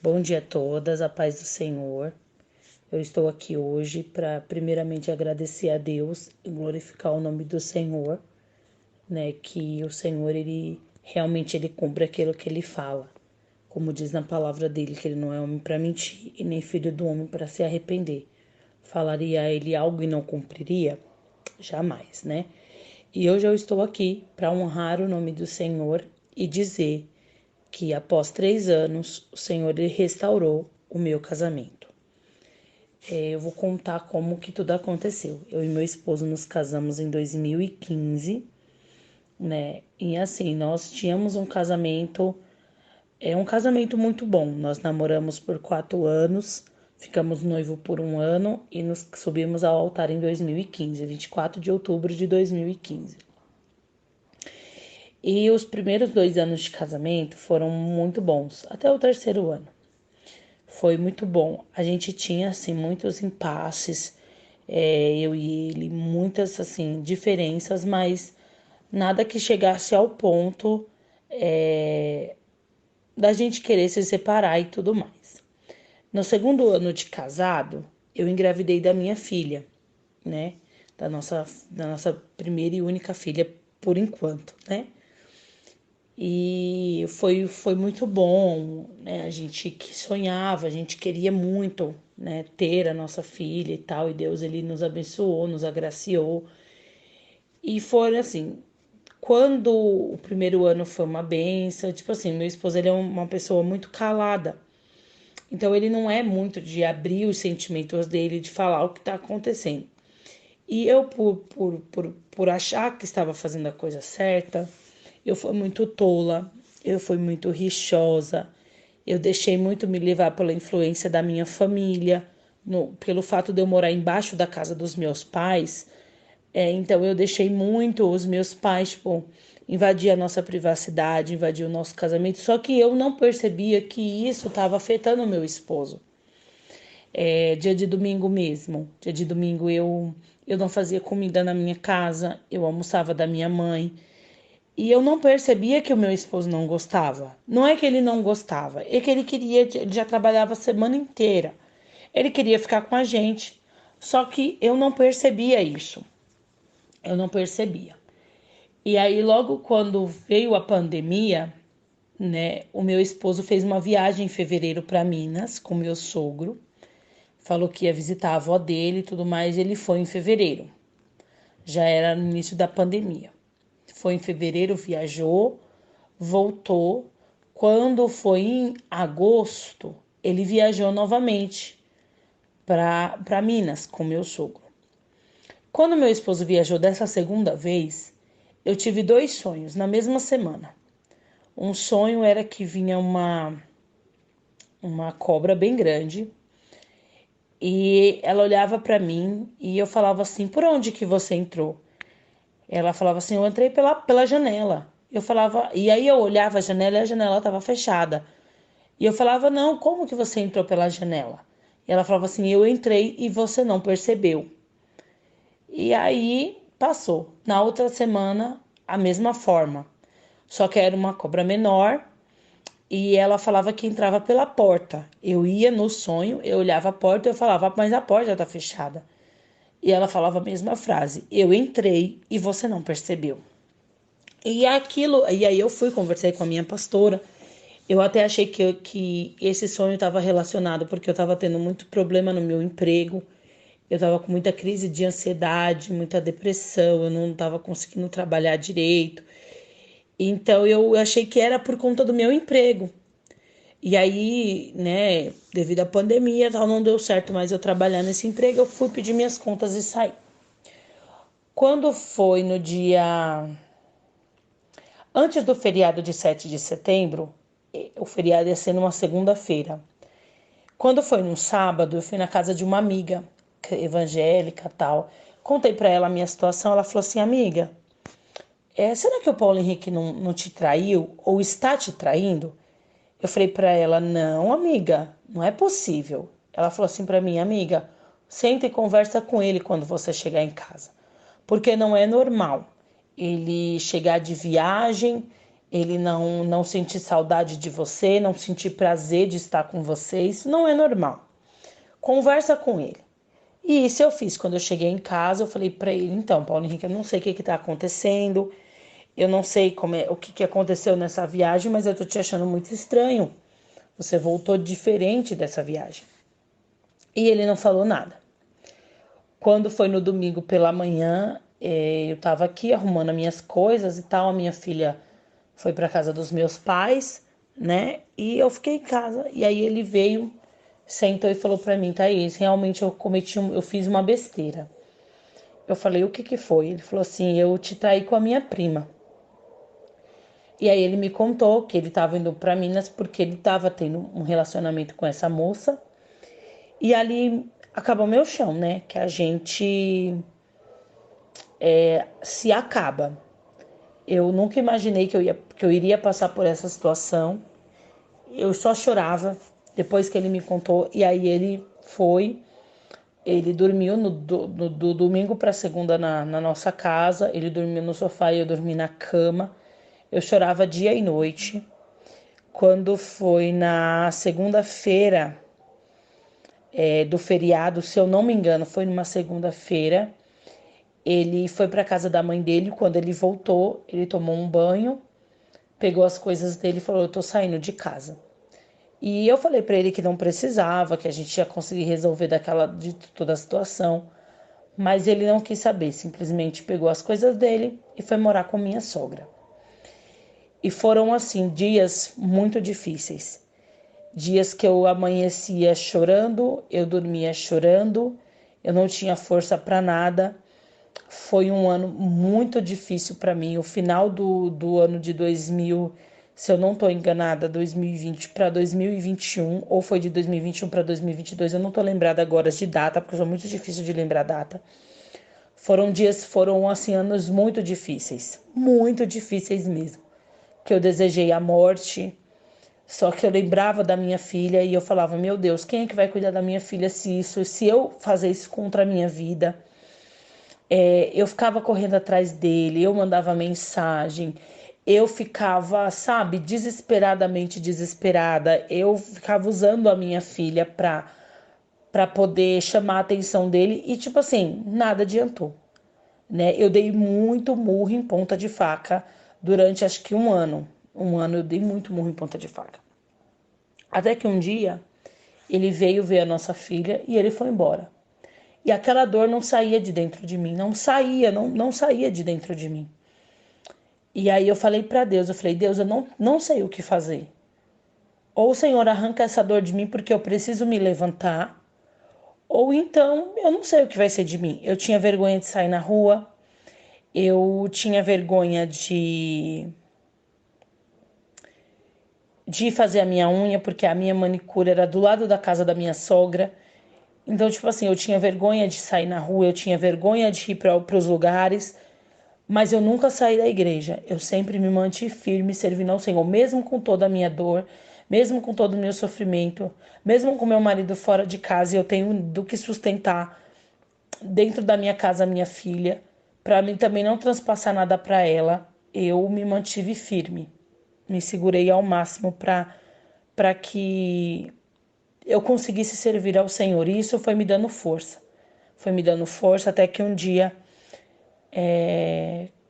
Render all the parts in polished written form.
Bom dia a todas, a paz do Senhor. Eu estou aqui hoje para primeiramente agradecer a Deus e glorificar o nome do Senhor, né? Que o Senhor ele realmente ele cumpre aquilo que ele fala. Como diz na palavra dele, que ele não é homem para mentir e nem filho do homem para se arrepender. Falaria a ele algo e não cumpriria? Jamais, né? E hoje eu estou aqui para honrar o nome do Senhor e dizer que após 3 anos o Senhor ele restaurou o meu casamento. Eu vou contar como que tudo aconteceu. Eu e meu esposo nos casamos em 2015, né? E assim, nós tínhamos um casamento muito bom. Nós namoramos por 4 anos, ficamos noivo por 1 ano e nos subimos ao altar em 2015, 24 de outubro de 2015. E os primeiros 2 anos de casamento foram muito bons, até o terceiro ano. Foi muito bom. A gente tinha, assim, muitos impasses, eu e ele, muitas, assim, diferenças, mas nada que chegasse ao ponto da gente querer se separar e tudo mais. No segundo ano de casado, eu engravidei da minha filha, né? Da nossa primeira e única filha, por enquanto, né? E foi muito bom, né? A gente que sonhava, a gente queria muito, né, ter a nossa filha e tal, e Deus ele nos abençoou, nos agraciou. E foi assim, quando o primeiro ano foi uma benção, tipo assim, meu esposo ele é uma pessoa muito calada. Então ele não é muito de abrir os sentimentos dele, de falar o que está acontecendo. E eu, por achar que estava fazendo a coisa certa, eu fui muito tola, eu fui muito rixosa, eu deixei muito me levar pela influência da minha família, pelo fato de eu morar embaixo da casa dos meus pais. Então eu deixei muito os meus pais, tipo, invadir a nossa privacidade, invadir o nosso casamento, só que eu não percebia que isso estava afetando o meu esposo. Dia de domingo mesmo. Dia de domingo eu não fazia comida na minha casa, eu almoçava da minha mãe. E eu não percebia que o meu esposo não gostava. Não é que ele não gostava, é que ele queria, ele já trabalhava a semana inteira. Ele queria ficar com a gente. Só que eu não percebia isso. Eu não percebia. E aí, logo quando veio a pandemia, né, o meu esposo fez uma viagem em fevereiro para Minas com meu sogro. Falou que ia visitar a avó dele e tudo mais. Ele foi em fevereiro. Já era no início da pandemia. Foi em fevereiro, viajou, voltou. Quando foi em agosto, ele viajou novamente para Minas com meu sogro. Quando meu esposo viajou dessa segunda vez, eu tive 2 sonhos na mesma semana. Um sonho era que vinha uma cobra bem grande e ela olhava para mim e eu falava assim: por onde que você entrou? Ela falava assim: eu entrei pela janela. Eu falava, e aí eu olhava a janela e a janela estava fechada. E eu falava: não, como que você entrou pela janela? E ela falava assim: eu entrei e você não percebeu. E aí passou. Na outra semana, a mesma forma. Só que era uma cobra menor e ela falava que entrava pela porta. Eu ia no sonho, eu olhava a porta e eu falava: mas a porta está fechada. E ela falava a mesma frase: eu entrei e você não percebeu. E aí eu fui, conversei com a minha pastora. Eu até achei que esse sonho estava relacionado, porque eu estava tendo muito problema no meu emprego. Eu estava com muita crise de ansiedade, muita depressão, eu não estava conseguindo trabalhar direito. Então eu achei que era por conta do meu emprego. E aí, né, devido à pandemia, tal, não deu certo mais eu trabalhar nesse emprego, eu fui pedir minhas contas e saí. Quando foi no dia antes do feriado de 7 de setembro, o feriado ia ser numa segunda-feira. Quando foi num sábado, eu fui na casa de uma amiga evangélica, tal. Contei para ela a minha situação, ela falou assim: amiga, será que o Paulo Henrique não te traiu ou está te traindo? Eu falei para ela: não, amiga, não é possível. Ela falou assim para mim: amiga, senta e conversa com ele quando você chegar em casa, porque não é normal ele chegar de viagem ele não sentir saudade de você, não sentir prazer de estar com você. Isso não é normal. Conversa com ele. E isso eu fiz. Quando eu cheguei em casa, eu falei para ele, então, Paulo Henrique, eu não sei o que está acontecendo, eu não sei o que aconteceu nessa viagem, mas eu tô te achando muito estranho. Você voltou diferente dessa viagem. E ele não falou nada. Quando foi no domingo pela manhã, eu estava aqui arrumando as minhas coisas e tal, a minha filha foi para casa dos meus pais, né? E eu fiquei em casa. E aí ele veio, sentou e falou para mim, Thaís, realmente eu fiz uma besteira. Eu falei, o que que foi? Ele falou assim, eu te traí com a minha prima. E aí ele me contou que ele estava indo para Minas porque ele estava tendo um relacionamento com essa moça. E ali acabou meu chão, né? Que a gente se acaba. Eu nunca imaginei que eu iria passar por essa situação. Eu só chorava depois que ele me contou. E aí ele dormiu do domingo para segunda na nossa casa. Ele dormiu no sofá e eu dormi na cama. Eu chorava dia e noite. Quando foi na segunda-feira do feriado, se eu não me engano, foi numa segunda-feira, ele foi para casa da mãe dele. Quando ele voltou, ele tomou um banho, pegou as coisas dele e falou: eu tô saindo de casa. E eu falei para ele que não precisava, que a gente ia conseguir resolver de toda a situação, mas ele não quis saber, simplesmente pegou as coisas dele e foi morar com minha sogra. E foram assim dias muito difíceis. Dias que eu amanhecia chorando, eu dormia chorando, eu não tinha força para nada. Foi um ano muito difícil para mim. O final do ano de 2000, se eu não estou enganada, 2020 para 2021, ou foi de 2021 para 2022, eu não estou lembrada agora de data, porque é muito difícil de lembrar a data. Foram assim anos muito difíceis mesmo. Que eu desejei a morte, só que eu lembrava da minha filha e eu falava, meu Deus, quem é que vai cuidar da minha filha se eu fazer isso contra a minha vida? Eu ficava correndo atrás dele, eu mandava mensagem, eu ficava, sabe, desesperadamente desesperada. Eu ficava usando a minha filha para poder chamar a atenção dele e, tipo assim, nada adiantou, né? Eu dei muito murro em ponta de faca durante acho que um ano. Um ano eu dei muito murro em ponta de faca. Até que um dia ele veio ver a nossa filha e ele foi embora. E aquela dor não saía de dentro de mim, não saía de dentro de mim. E aí eu falei para Deus, eu falei, Deus, eu não sei o que fazer. Ou o Senhor arranca essa dor de mim porque eu preciso me levantar, ou então eu não sei o que vai ser de mim. Eu tinha vergonha de sair na rua, eu tinha vergonha de fazer a minha unha, porque a minha manicure era do lado da casa da minha sogra. Então, tipo assim, eu tinha vergonha de sair na rua, eu tinha vergonha de ir para os lugares, mas eu nunca saí da igreja. Eu sempre me mantive firme servindo ao Senhor, mesmo com toda a minha dor, mesmo com todo o meu sofrimento, mesmo com meu marido fora de casa e eu tenho do que sustentar dentro da minha casa a minha filha, para mim também não transpassar nada para ela, eu me mantive firme. Me segurei ao máximo para que eu conseguisse servir ao Senhor. E isso foi me dando força. Foi me dando força até que um dia,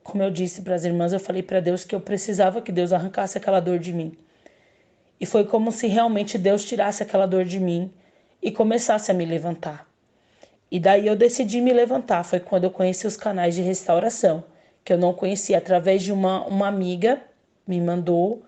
como eu disse para as irmãs, eu falei para Deus que eu precisava que Deus arrancasse aquela dor de mim. E foi como se realmente Deus tirasse aquela dor de mim e começasse a me levantar. E daí eu decidi me levantar. Foi quando eu conheci os canais de restauração, que eu não conhecia. Através de uma amiga, me mandou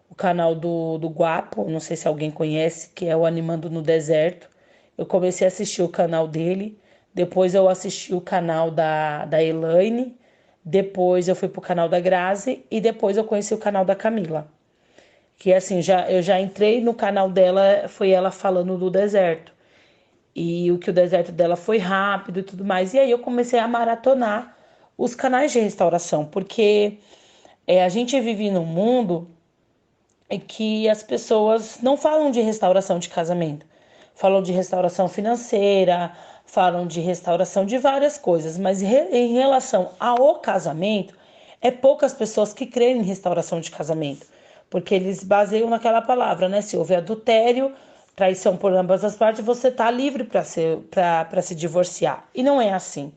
o canal do Guapo, não sei se alguém conhece, que é o Animando no Deserto. Eu comecei a assistir o canal dele, depois eu assisti o canal da Elaine, depois eu fui pro canal da Grazi e depois eu conheci o canal da Camila. Que assim, eu já entrei no canal dela, foi ela falando do deserto. E o que o deserto dela foi rápido e tudo mais. E aí eu comecei a maratonar os canais de restauração, porque a gente vive num mundo que as pessoas não falam de restauração de casamento. Falam de restauração financeira, falam de restauração de várias coisas, mas em relação ao casamento, É poucas pessoas que creem em restauração de casamento, porque eles baseiam naquela palavra, né? Se houver adultério, traição por ambas as partes, você está livre para se divorciar. E não é assim,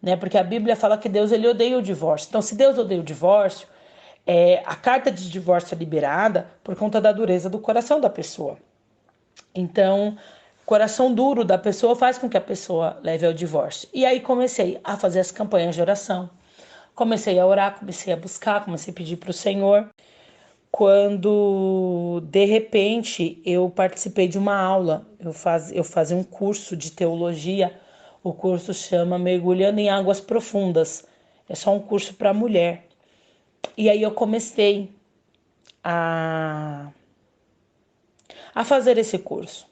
né? Porque a Bíblia fala que Deus ele odeia o divórcio. Então, se Deus odeia o divórcio, a carta de divórcio é liberada por conta da dureza do coração da pessoa. Então, o coração duro da pessoa faz com que a pessoa leve ao divórcio. E aí comecei a fazer as campanhas de oração. Comecei a orar, comecei a buscar, comecei a pedir para o Senhor. Quando, de repente, eu participei de uma aula, eu fazia um curso de teologia, o curso chama Mergulhando em Águas Profundas. É só um curso para mulher. E aí eu comecei a, a fazer esse curso.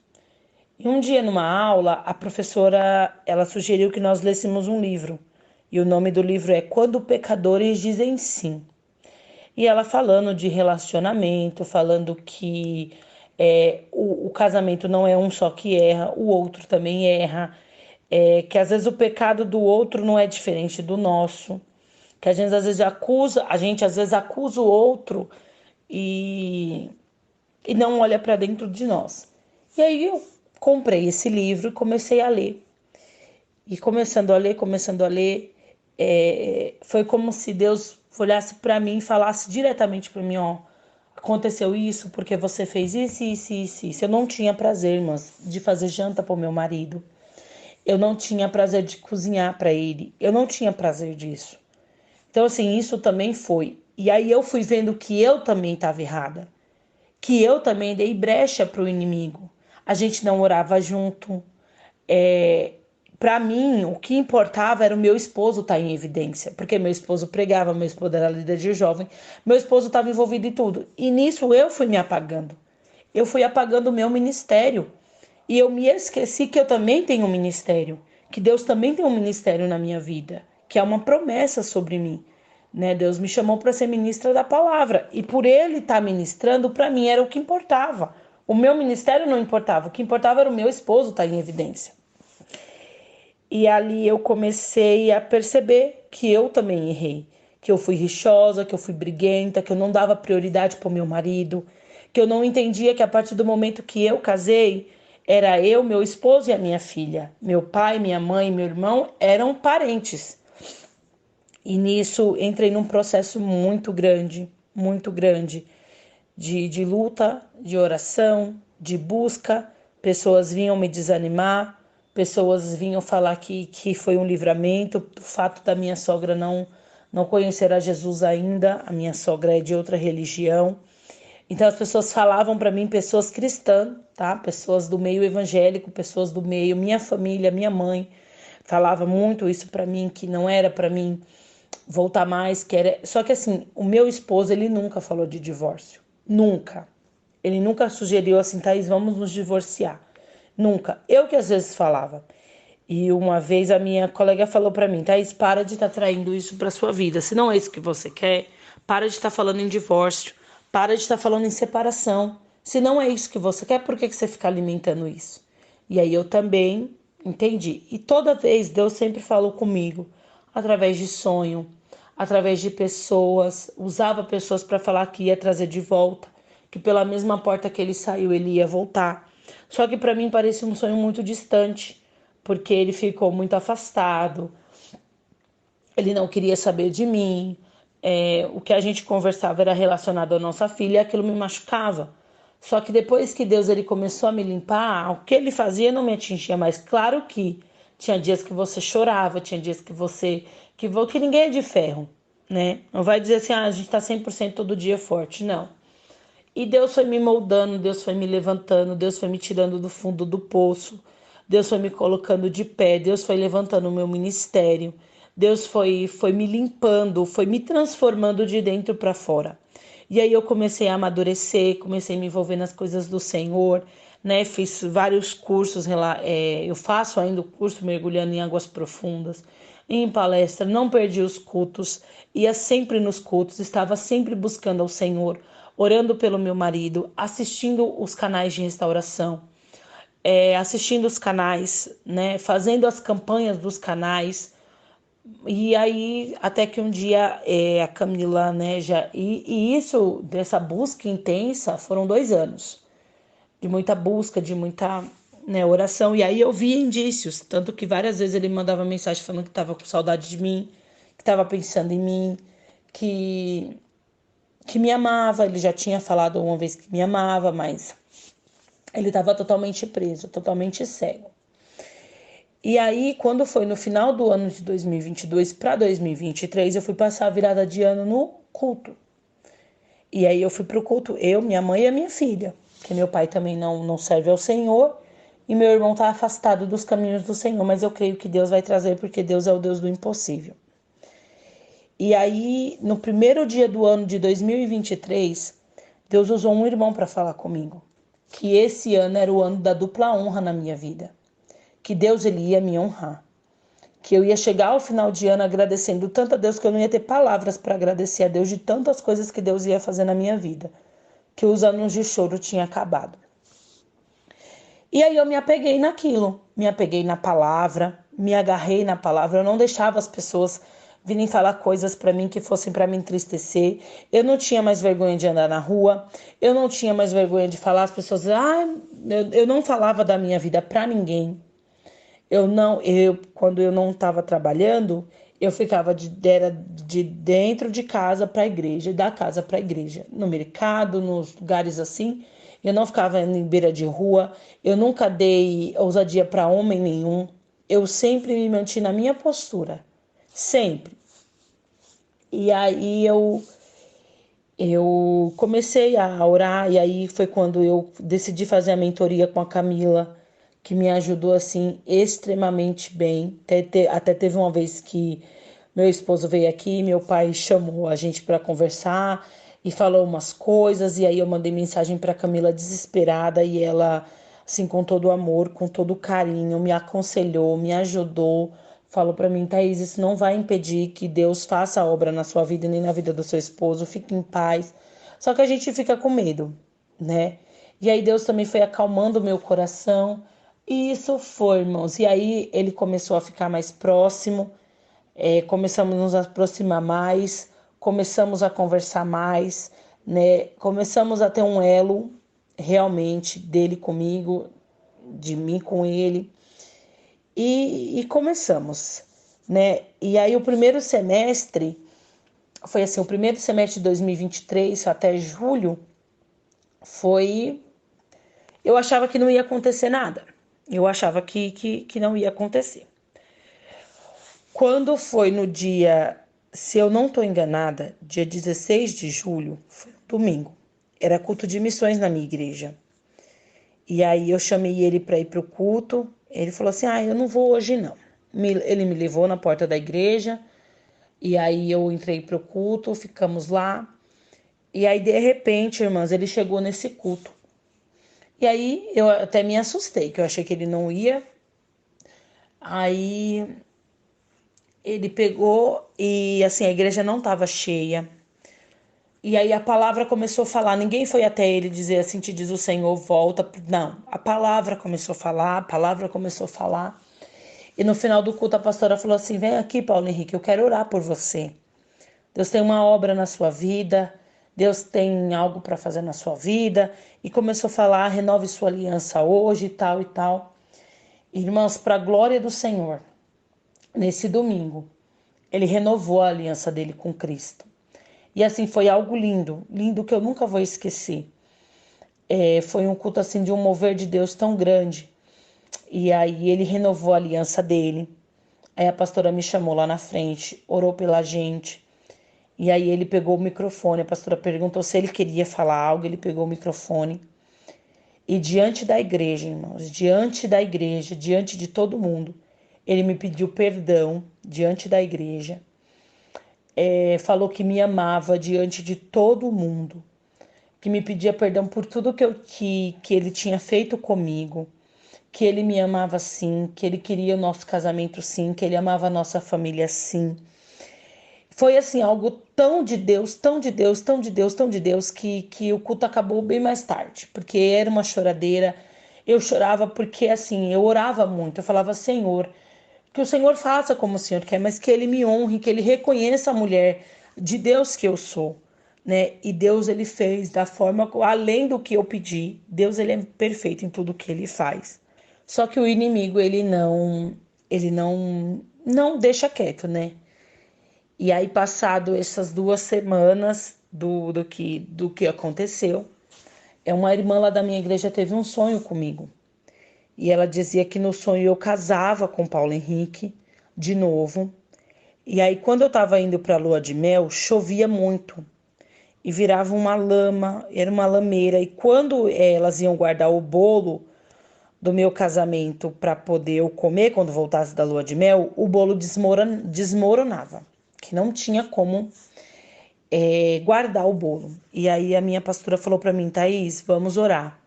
E um dia, numa aula, a professora ela sugeriu que nós lêssemos um livro. E o nome do livro é Quando Pecadores Dizem Sim. E ela falando de relacionamento, falando que o casamento não é um só que erra, o outro também erra, que às vezes o pecado do outro não é diferente do nosso, que a gente às vezes acusa o outro e, e não olha para dentro de nós. E aí eu comprei esse livro e comecei a ler. E começando a ler, foi como se Deus olhasse para mim e falasse diretamente para mim, ó, aconteceu isso porque você fez isso, isso, isso, isso. Eu não tinha prazer, irmãs, de fazer janta para o meu marido. Eu não tinha prazer de cozinhar para ele. Eu não tinha prazer disso. Então, assim, isso também foi. E aí eu fui vendo que eu também estava errada. Que eu também dei brecha para o inimigo. A gente não orava junto. Para mim, o que importava era o meu esposo estar em evidência, porque meu esposo pregava, meu esposo era líder de jovem, meu esposo estava envolvido em tudo. E nisso eu fui me apagando. Eu fui apagando o meu ministério. E eu me esqueci que eu também tenho um ministério, que Deus também tem um ministério na minha vida, que é uma promessa sobre mim. Né? Deus me chamou para ser ministra da palavra. E por ele estar ministrando, para mim era o que importava. O meu ministério não importava, o que importava era o meu esposo estar em evidência. E ali eu comecei a perceber que eu também errei, que eu fui rixosa, que eu fui briguenta, que eu não dava prioridade para o meu marido, que eu não entendia que a partir do momento que eu casei, era eu, meu esposo e a minha filha. Meu pai, minha mãe e meu irmão eram parentes. E nisso entrei num processo muito grande, de luta, de oração, de busca. Pessoas vinham me desanimar, pessoas vinham falar que foi um livramento, o fato da minha sogra não conhecer a Jesus ainda, a minha sogra é de outra religião. Então as pessoas falavam para mim, pessoas cristãs, tá? Pessoas do meio evangélico, pessoas do meio, minha família, minha mãe, falava muito isso para mim, que não era para mim voltar mais, que era... Só que assim, o meu esposo, ele nunca falou de divórcio. Nunca. Ele nunca sugeriu assim, Thaís, vamos nos divorciar. Nunca. Eu que às vezes falava. E uma vez a minha colega falou para mim, Thaís, para de estar traindo isso para sua vida. Se não é isso que você quer, para de estar falando em divórcio. Para de estar falando em separação. Se não é isso que você quer, por que você fica alimentando isso? E aí eu também entendi. E toda vez Deus sempre falou comigo, através de sonho, através de pessoas, usava pessoas para falar que ia trazer de volta, que pela mesma porta que ele saiu, ele ia voltar. Só que para mim parecia um sonho muito distante, porque ele ficou muito afastado, ele não queria saber de mim, o que a gente conversava era relacionado à nossa filha e aquilo me machucava. Só que depois que Deus ele começou a me limpar, o que ele fazia não me atingia mais. Claro que tinha dias que você chorava, tinha dias que que ninguém é de ferro, né? Não vai dizer assim, a gente tá 100% todo dia forte, não. E Deus foi me moldando, Deus foi me levantando, Deus foi me tirando do fundo do poço, Deus foi me colocando de pé, Deus foi levantando o meu ministério, Deus foi me limpando, foi me transformando de dentro para fora. E aí eu comecei a amadurecer, comecei a me envolver nas coisas do Senhor, né? Fiz vários cursos, eu faço ainda o curso Mergulhando em Águas Profundas, em palestra, não perdi os cultos, ia sempre nos cultos, estava sempre buscando ao Senhor, orando pelo meu marido, assistindo os canais de restauração, assistindo os canais, né? Fazendo as campanhas dos canais, E aí, até que um dia a Camila, né, e isso, dessa busca intensa, foram 2 anos de muita busca, de muita, né, oração. E aí eu via indícios, tanto que várias vezes ele mandava mensagem falando que estava com saudade de mim, que estava pensando em mim, que, que me amava. Ele já tinha falado uma vez que me amava, mas ele estava totalmente preso, totalmente cego. E aí, quando foi no final do ano de 2022 para 2023, eu fui passar a virada de ano no culto. E aí eu fui pro culto, eu, minha mãe e a minha filha, que meu pai também não serve ao Senhor, e meu irmão está afastado dos caminhos do Senhor, mas eu creio que Deus vai trazer, porque Deus é o Deus do impossível. E aí, no primeiro dia do ano de 2023, Deus usou um irmão para falar comigo, que esse ano era o ano da dupla honra na minha vida, que Deus ele ia me honrar, que eu ia chegar ao final de ano agradecendo tanto a Deus que eu não ia ter palavras para agradecer a Deus de tantas coisas que Deus ia fazer na minha vida, que os anos de choro tinham acabado. E aí eu me apeguei naquilo, me apeguei na palavra, me agarrei na palavra, eu não deixava as pessoas virem falar coisas para mim que fossem para me entristecer. Eu não tinha mais vergonha de andar na rua, eu não tinha mais vergonha de falar, as pessoas, eu não falava da minha vida para ninguém. Quando eu não estava trabalhando, eu ficava era de dentro de casa para a igreja, da casa para a igreja, no mercado, nos lugares assim. Eu não ficava em beira de rua, eu nunca dei ousadia para homem nenhum. Eu sempre me mantive na minha postura, sempre. E aí eu comecei a orar, e aí foi quando eu decidi fazer a mentoria com a Camila, que me ajudou assim extremamente bem. Até teve uma vez que meu esposo veio aqui, meu pai chamou a gente para conversar e falou umas coisas, e aí eu mandei mensagem para Camila desesperada, e ela, assim, com todo o amor, com todo o carinho, me aconselhou, me ajudou. Falou para mim, Thaís, isso não vai impedir que Deus faça a obra na sua vida e nem na vida do seu esposo, fique em paz. Só que a gente fica com medo, né? E aí Deus também foi acalmando o meu coração. E isso foi, irmãos. E aí ele começou a ficar mais próximo, começamos a nos aproximar mais, começamos a conversar mais, né? Começamos a ter um elo realmente dele comigo, de mim com ele. E começamos, né? E aí o primeiro semestre, foi assim, o primeiro semestre de 2023 até julho, foi... Eu achava que não ia acontecer nada. Eu achava que não ia acontecer. Quando foi no dia, se eu não estou enganada, dia 16 de julho, foi um domingo, era culto de missões na minha igreja. E aí eu chamei ele para ir para o culto. Ele falou assim, eu não vou hoje não. Ele me levou na porta da igreja, e aí eu entrei para o culto, ficamos lá. E aí, de repente, irmãs, ele chegou nesse culto. E aí eu até me assustei, que eu achei que ele não ia. Aí ele pegou e assim, a igreja não estava cheia. E aí a palavra começou a falar, ninguém foi até ele dizer assim, te diz o Senhor, volta. Não, a palavra começou a falar, a palavra começou a falar. E no final do culto a pastora falou assim, vem aqui, Paulo Henrique, eu quero orar por você. Deus tem uma obra na sua vida, Deus tem algo para fazer na sua vida. E começou a falar, renove sua aliança hoje e tal e tal. Irmãos, para a glória do Senhor, nesse domingo, ele renovou a aliança dele com Cristo. E assim, foi algo lindo, lindo que eu nunca vou esquecer. Foi um culto assim de um mover de Deus tão grande. E aí ele renovou a aliança dele. Aí a pastora me chamou lá na frente, orou pela gente. E aí ele pegou o microfone, a pastora perguntou se ele queria falar algo, ele pegou o microfone. E diante da igreja, irmãos, diante da igreja, diante de todo mundo, ele me pediu perdão diante da igreja. Falou que me amava diante de todo mundo, que me pedia perdão por tudo que ele tinha feito comigo, que ele me amava sim, que ele queria o nosso casamento sim, que ele amava a nossa família sim. Foi assim, algo tão de Deus, tão de Deus, tão de Deus, tão de Deus, que o culto acabou bem mais tarde, porque era uma choradeira. Eu chorava porque assim, eu orava muito, eu falava, Senhor, que o Senhor faça como o Senhor quer, mas que Ele me honre, que Ele reconheça a mulher de Deus que eu sou, né? E Deus, Ele fez da forma, além do que eu pedi. Deus, Ele é perfeito em tudo que Ele faz. Só que o inimigo, ele não deixa quieto, né? E aí, passado essas 2 semanas do que aconteceu, uma irmã lá da minha igreja teve um sonho comigo. E ela dizia que no sonho eu casava com Paulo Henrique de novo. E aí, quando eu estava indo para a lua de mel, chovia muito e virava uma lama, era uma lameira. E quando elas iam guardar o bolo do meu casamento para poder eu comer quando voltasse da lua de mel, o bolo desmoronava, que não tinha como guardar o bolo. E aí a minha pastora falou para mim: Thaís, vamos orar,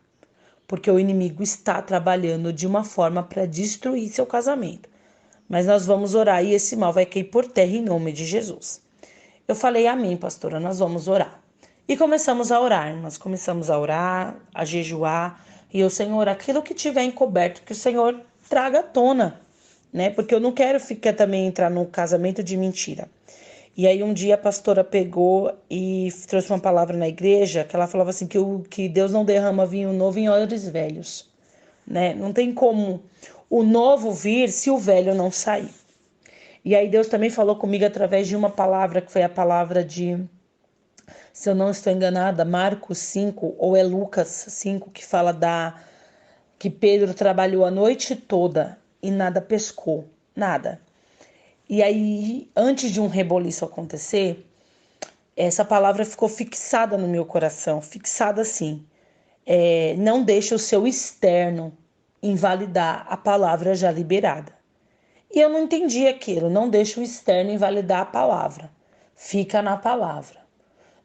porque o inimigo está trabalhando de uma forma para destruir seu casamento. Mas nós vamos orar e esse mal vai cair por terra em nome de Jesus. Eu falei: amém, pastora, nós vamos orar. E começamos a orar, nós começamos a orar, a jejuar, e o Senhor, aquilo que tiver encoberto, que o Senhor traga à tona, né? Porque eu não quero ficar também entrar num casamento de mentira. E aí um dia a pastora pegou e trouxe uma palavra na igreja, que ela falava assim, que Deus não derrama vinho novo em odres velhos, né? Não tem como o novo vir se o velho não sair. E aí Deus também falou comigo através de uma palavra, que foi a palavra de, se eu não estou enganada, Marcos 5, ou é Lucas 5, que fala que Pedro trabalhou a noite toda e nada pescou, nada. E aí, antes de um reboliço acontecer, essa palavra ficou fixada no meu coração, fixada assim. Não deixe o seu externo invalidar a palavra já liberada. E eu não entendi aquilo. Não deixe o externo invalidar a palavra. Fica na palavra.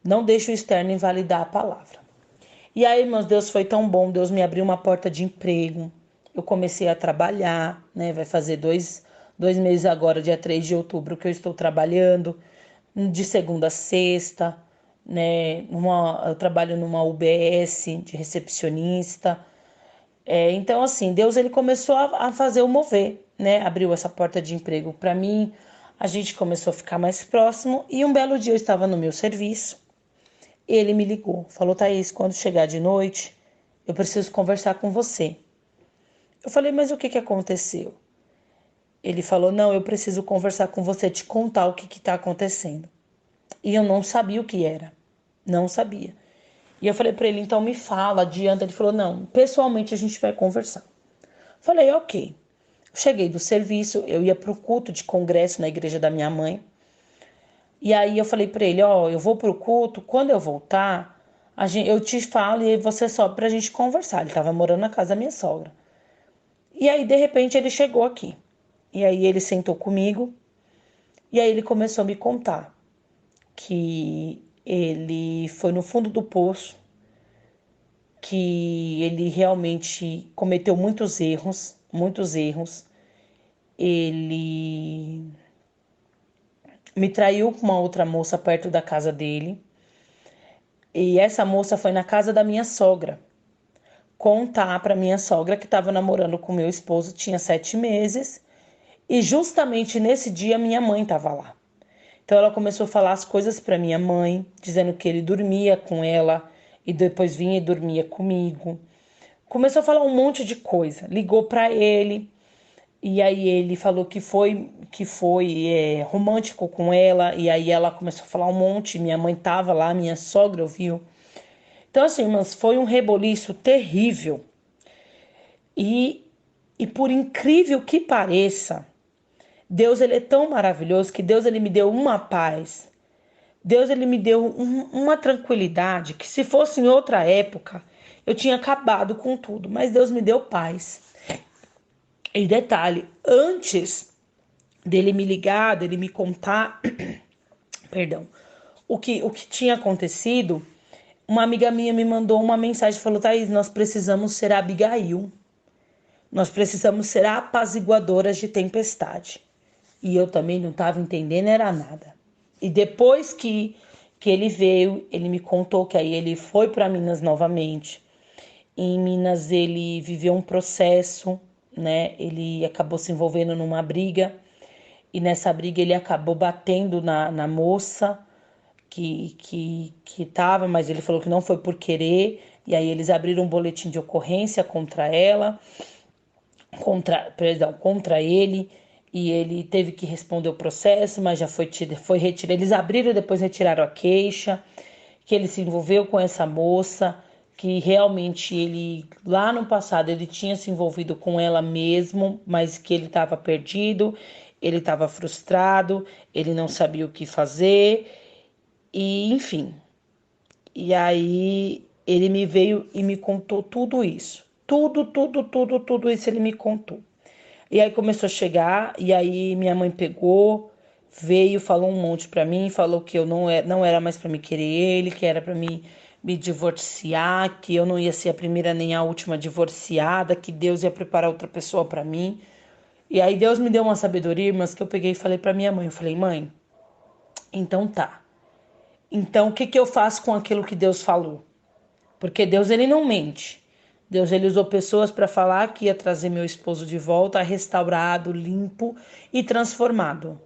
Não deixe o externo invalidar a palavra. E aí, irmãos, Deus foi tão bom. Deus me abriu uma porta de emprego. Eu comecei a trabalhar, né? Vai fazer dois meses agora, dia 3 de outubro, que eu estou trabalhando, de segunda a sexta, né? Eu trabalho numa UBS de recepcionista. Então, assim, Deus, ele começou a fazer o mover, né? Abriu essa porta de emprego para mim, a gente começou a ficar mais próximo e um belo dia eu estava no meu serviço, ele me ligou, falou: Thaís, quando chegar de noite, eu preciso conversar com você. Eu falei: mas o que aconteceu? Ele falou: não, eu preciso conversar com você, te contar o que está acontecendo. E eu não sabia o que era, não sabia. E eu falei para ele: então me fala, adianta. Ele falou: não, pessoalmente a gente vai conversar. Falei: ok. Cheguei do serviço, eu ia para o culto de congresso na igreja da minha mãe. E aí eu falei para ele: ó, eu vou para o culto, quando eu voltar, eu te falo e você sobe para a gente conversar. Ele estava morando na casa da minha sogra. E aí, de repente, ele chegou aqui. E aí ele sentou comigo e aí ele começou a me contar que ele foi no fundo do poço, que ele realmente cometeu muitos erros, muitos erros. Ele me traiu com uma outra moça perto da casa dele. E essa moça foi na casa da minha sogra contar para minha sogra que estava namorando com meu esposo, tinha 7 meses. E justamente nesse dia minha mãe estava lá. Então ela começou a falar as coisas para minha mãe, dizendo que ele dormia com ela e depois vinha e dormia comigo. Começou a falar um monte de coisa. Ligou para ele. E aí ele falou que foi romântico com ela. E aí ela começou a falar um monte. Minha mãe tava lá, minha sogra ouviu. Então, assim, irmãs, foi um reboliço terrível. E por incrível que pareça, Deus, ele é tão maravilhoso que Deus, ele me deu uma paz. Deus, ele me deu uma tranquilidade que, se fosse em outra época, eu tinha acabado com tudo. Mas Deus me deu paz. E detalhe, antes dele me ligar, dele me contar, perdão, o que tinha acontecido, uma amiga minha me mandou uma mensagem, falou: Thaís, nós precisamos ser Abigail. Nós precisamos ser apaziguadoras de tempestade. E eu também não estava entendendo, era nada. E depois que ele veio, ele me contou que aí ele foi para Minas novamente. Em Minas ele viveu um processo, né? Ele acabou se envolvendo numa briga e nessa briga ele acabou batendo na moça que tava, mas ele falou que não foi por querer. E aí eles abriram um boletim de ocorrência contra ela, contra ele, e ele teve que responder o processo, mas já foi retirado. Eles abriram e depois retiraram a queixa, que ele se envolveu com essa moça, que realmente ele, lá no passado, ele tinha se envolvido com ela mesmo, mas que ele estava perdido, ele estava frustrado, ele não sabia o que fazer, e enfim. E aí ele me veio e me contou tudo isso. Tudo isso ele me contou. E aí começou a chegar, e aí minha mãe pegou, veio, falou um monte pra mim, falou que eu não era mais pra me querer ele, que era pra mim me divorciar, que eu não ia ser a primeira nem a última divorciada, que Deus ia preparar outra pessoa pra mim. E aí Deus me deu uma sabedoria, mas que eu peguei e falei pra minha mãe, eu falei: "Mãe, então tá. Então o que que eu faço com aquilo que Deus falou?" Porque Deus, ele não mente. Deus, ele usou pessoas para falar que ia trazer meu esposo de volta, restaurado, limpo e transformado.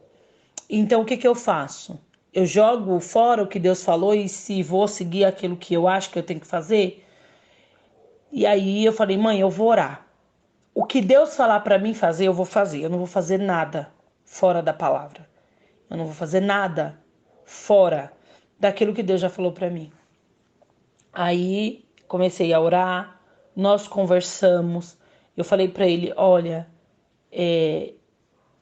Então, o que que eu faço? Eu jogo fora o que Deus falou e se vou seguir aquilo que eu acho que eu tenho que fazer? E aí eu falei: "Mãe, eu vou orar. O que Deus falar para mim fazer, eu vou fazer. Eu não vou fazer nada fora da palavra. Eu não vou fazer nada fora daquilo que Deus já falou para mim." Aí comecei a orar, nós conversamos. Eu falei para ele: "Olha,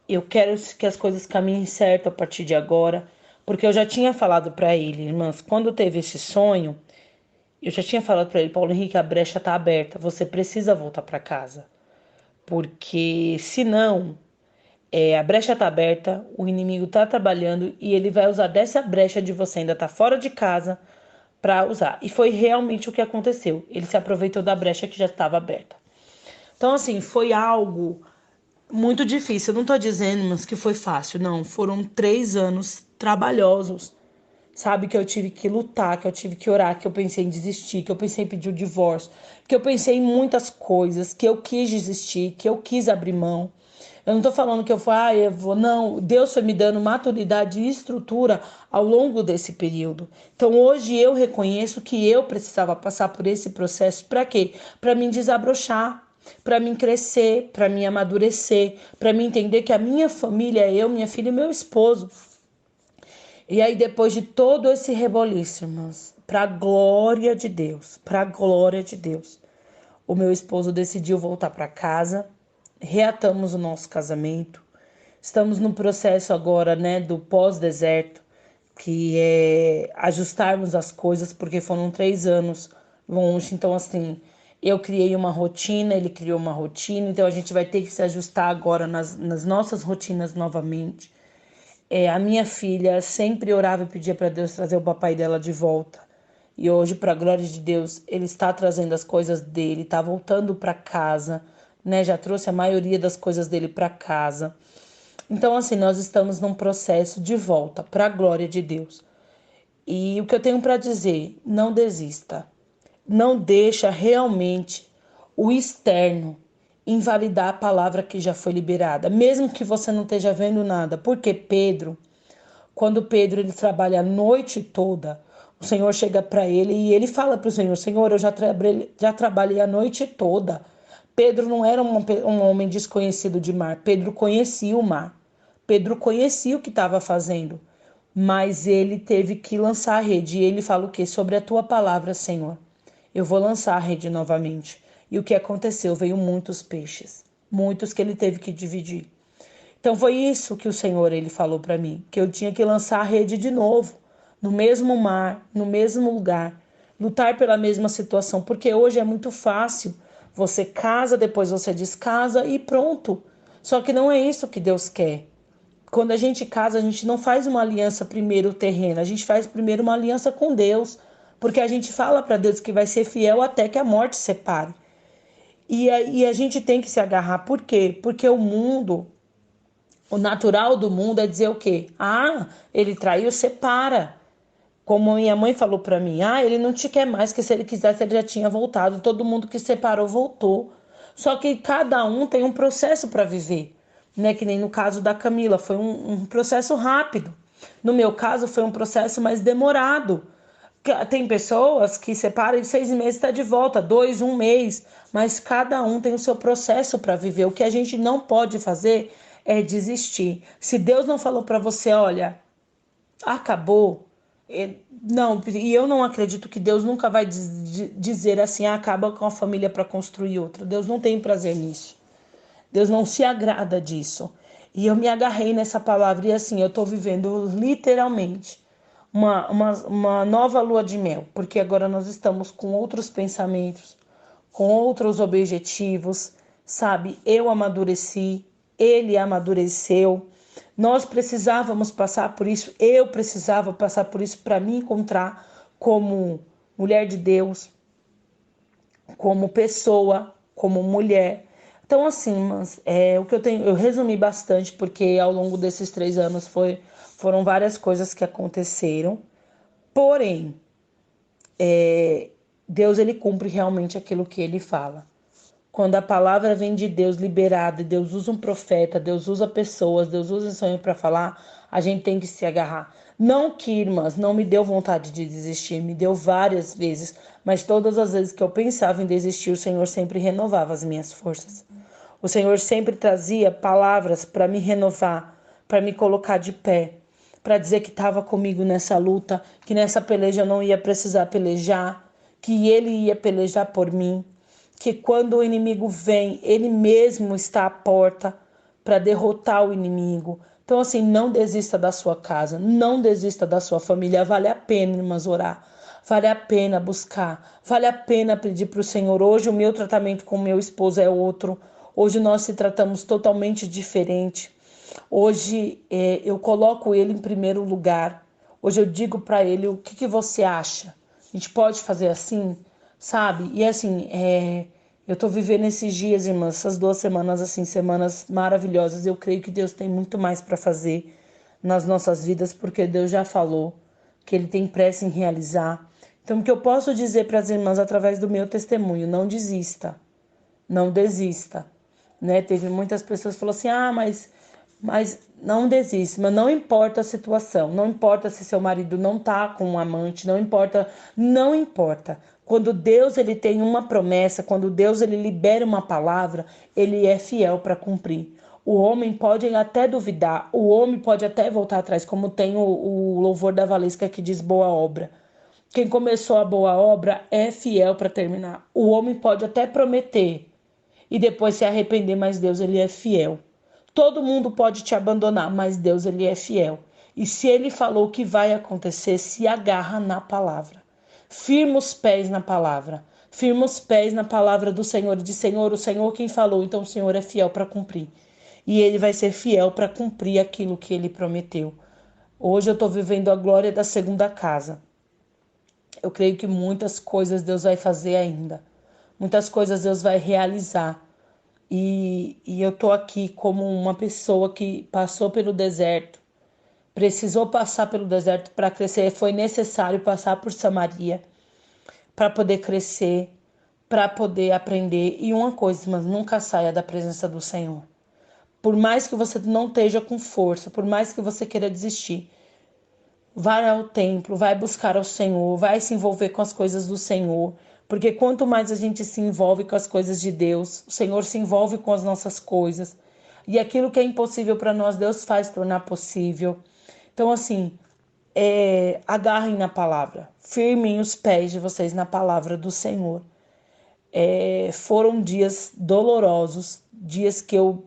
eu quero que as coisas caminhem certo a partir de agora." Porque eu já tinha falado para ele, irmãs, quando teve esse sonho, eu já tinha falado para ele: "Paulo Henrique, a brecha tá aberta, você precisa voltar para casa. Porque senão, a brecha tá aberta, o inimigo tá trabalhando e ele vai usar dessa brecha de você ainda tá fora de casa para usar." E foi realmente o que aconteceu. Ele se aproveitou da brecha que já estava aberta. Então, assim, foi algo muito difícil. Eu não tô dizendo, mas que foi fácil. Não, foram 3 anos trabalhosos. Sabe, que eu tive que lutar, que eu tive que orar, que eu pensei em desistir, que eu pensei em pedir o divórcio, que eu pensei em muitas coisas, que eu quis desistir, que eu quis abrir mão. Eu não tô falando que eu fui, eu vou, não. Deus foi me dando maturidade e estrutura ao longo desse período. Então hoje eu reconheço que eu precisava passar por esse processo. Para quê? Para mim desabrochar, para mim crescer, para mim amadurecer, para mim entender que a minha família é eu, minha filha e meu esposo. E aí, depois de todo esse reboliço, irmãs, para glória de Deus, o meu esposo decidiu voltar para casa, reatamos o nosso casamento. Estamos no processo agora, né, do pós-deserto, que é ajustarmos as coisas, porque foram 3 anos longe. Então, assim, eu criei uma rotina, ele criou uma rotina, então a gente vai ter que se ajustar agora nas nossas rotinas novamente. A minha filha sempre orava e pedia para Deus trazer o papai dela de volta. E hoje, para a glória de Deus, ele está trazendo as coisas dele, está voltando para casa, né? Já trouxe a maioria das coisas dele para casa. Então, assim, nós estamos num processo de volta, para a glória de Deus. E o que eu tenho para dizer, não desista. Não deixa realmente o externo invalidar a palavra que já foi liberada, mesmo que você não esteja vendo nada. Porque Pedro, quando Pedro ele trabalha a noite toda, o Senhor chega para ele e ele fala para o Senhor: "Senhor, eu já trabalhei a noite toda." Pedro não era um homem desconhecido de mar. Pedro conhecia o mar. Pedro conhecia o que estava fazendo. Mas ele teve que lançar a rede. E ele fala o quê? "Sobre a tua palavra, Senhor, eu vou lançar a rede novamente." E o que aconteceu? Veio muitos peixes. Muitos que ele teve que dividir. Então foi isso que o Senhor ele falou para mim, que eu tinha que lançar a rede de novo, no mesmo mar, no mesmo lugar, lutar pela mesma situação, porque hoje é muito fácil. Você casa, depois você descasa e pronto. Só que não é isso que Deus quer. Quando a gente casa, a gente não faz uma aliança primeiro terrena, a gente faz primeiro uma aliança com Deus, porque a gente fala para Deus que vai ser fiel até que a morte separe. E a gente tem que se agarrar. Por quê? Porque o natural do mundo é dizer o quê? Ele traiu, separa. Como minha mãe falou para mim: ele não te quer mais, que se ele quisesse ele já tinha voltado. Todo mundo que separou voltou. Só que cada um tem um processo para viver, né? Que nem no caso da Camila, foi um processo rápido. No meu caso, foi um processo mais demorado. Tem pessoas que separam em 6 meses está de volta, 2, um mês, mas cada um tem o seu processo para viver. O que a gente não pode fazer é desistir. Se Deus não falou para você, olha, acabou, não, e eu não acredito que Deus nunca vai dizer assim, acaba com a família para construir outra. Deus não tem prazer nisso. Deus não se agrada disso. E eu me agarrei nessa palavra e assim, eu estou vivendo literalmente uma nova lua de mel, porque agora nós estamos com outros pensamentos, com outros objetivos, sabe? Eu amadureci, ele amadureceu. Nós precisávamos passar por isso, eu precisava passar por isso para me encontrar como mulher de Deus, como pessoa, como mulher. Então, assim, mas, o que eu resumi bastante, porque ao longo desses 3 anos foram várias coisas que aconteceram. Porém, Deus ele cumpre realmente aquilo que ele fala. Quando a palavra vem de Deus liberada, Deus usa um profeta, Deus usa pessoas, Deus usa sonho para falar, a gente tem que se agarrar. Não que, irmãs, não me deu vontade de desistir, me deu várias vezes, mas todas as vezes que eu pensava em desistir, o Senhor sempre renovava as minhas forças. O Senhor sempre trazia palavras para me renovar, para me colocar de pé, para dizer que estava comigo nessa luta, que nessa peleja eu não ia precisar pelejar, que Ele ia pelejar por mim, que quando o inimigo vem, Ele mesmo está à porta para derrotar o inimigo. Então, assim, não desista da sua casa, não desista da sua família. Vale a pena, irmãs, orar. Vale a pena buscar. Vale a pena pedir para o Senhor. Hoje o meu tratamento com o meu esposo é outro. Hoje nós se tratamos totalmente diferente. Hoje eu coloco ele em primeiro lugar. Hoje eu digo para ele o que você acha. A gente pode fazer assim, sabe? E assim, eu tô vivendo esses dias, irmãs, essas 2 semanas, assim, semanas maravilhosas. Eu creio que Deus tem muito mais para fazer nas nossas vidas, porque Deus já falou que Ele tem pressa em realizar. Então, o que eu posso dizer para as irmãs através do meu testemunho? Não desista, não desista, né? Teve muitas pessoas que falaram assim, mas não desiste, mas não importa a situação, não importa se seu marido não tá com um amante, não importa, não importa. Quando Deus ele tem uma promessa, quando Deus ele libera uma palavra, ele é fiel para cumprir. O homem pode até duvidar, o homem pode até voltar atrás, como tem o louvor da Valesca que diz boa obra. Quem começou a boa obra é fiel para terminar. O homem pode até prometer e depois se arrepender, mas Deus ele é fiel. Todo mundo pode te abandonar, mas Deus ele é fiel. E se ele falou que vai acontecer, se agarra na palavra. Firma os pés na palavra. Firma os pés na palavra do Senhor. De Senhor, o Senhor quem falou, então o Senhor é fiel para cumprir. E ele vai ser fiel para cumprir aquilo que ele prometeu. Hoje eu estou vivendo a glória da segunda casa. Eu creio que muitas coisas Deus vai fazer ainda. Muitas coisas Deus vai realizar. E eu tô aqui como uma pessoa que passou pelo deserto, precisou passar pelo deserto para crescer. Foi necessário passar por Samaria para poder crescer, para poder aprender. E uma coisa, mas nunca saia da presença do Senhor. Por mais que você não esteja com força, por mais que você queira desistir, vai ao templo, vai buscar ao Senhor, vai se envolver com as coisas do Senhor. Porque quanto mais a gente se envolve com as coisas de Deus, o Senhor se envolve com as nossas coisas. E aquilo que é impossível para nós, Deus faz tornar possível. Então, assim, agarrem na palavra. Firmem os pés de vocês na palavra do Senhor. Foram dias dolorosos, dias que eu